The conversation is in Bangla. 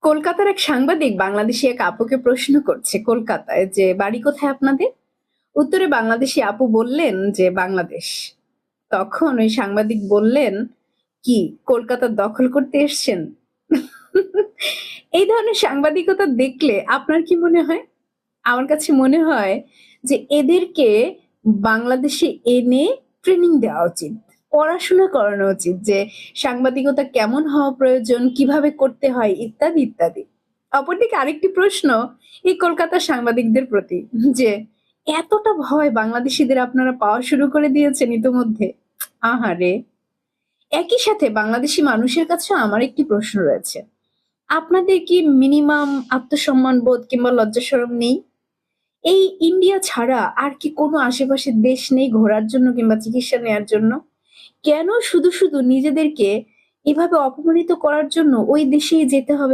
কলকাতার এক সাংবাদিক বাংলাদেশি এক আপুকে প্রশ্ন করছে কলকাতায় যে বাড়ি কোথায় আপনাদের। উত্তরে বাংলাদেশি আপু বললেন যে বাংলাদেশ। তখন ওই সাংবাদিক বললেন, কি কলকাতা দখল করতে এসছেন? এই ধরনের সাংবাদিকতা দেখলে আপনার কি মনে হয়? আমার কাছে মনে হয় যে এদেরকে বাংলাদেশে এনে ট্রেনিং দেওয়া উচিত, পড়াশোনা করানো উচিত যে সাংবাদিকতা কেমন হওয়া প্রয়োজন, কিভাবে করতে হয়, ইত্যাদি ইত্যাদি। অপরদিকে আরেকটি প্রশ্ন এই কলকাতার সাংবাদিকদের প্রতি, যে এতটা ভয় বাংলাদেশিদের আপনারা পাওয়া শুরু করে দিয়েছেন ইতোমধ্যে। আহারে। একই সাথে বাংলাদেশি মানুষের কাছে আমার একটি প্রশ্ন রয়েছে, আপনাদের কি মিনিমাম আত্মসম্মান বোধ কিংবা লজ্জা শরম নেই? এই ইন্ডিয়া ছাড়া আর কি কোনো আশেপাশের দেশ নেই ঘোরার জন্য কিংবা চিকিৎসা নেয়ার জন্য? কেন শুধু নিজেদেরকে এভাবে অপমানিত করার জন্য ওই দেশেই যেতে হবে?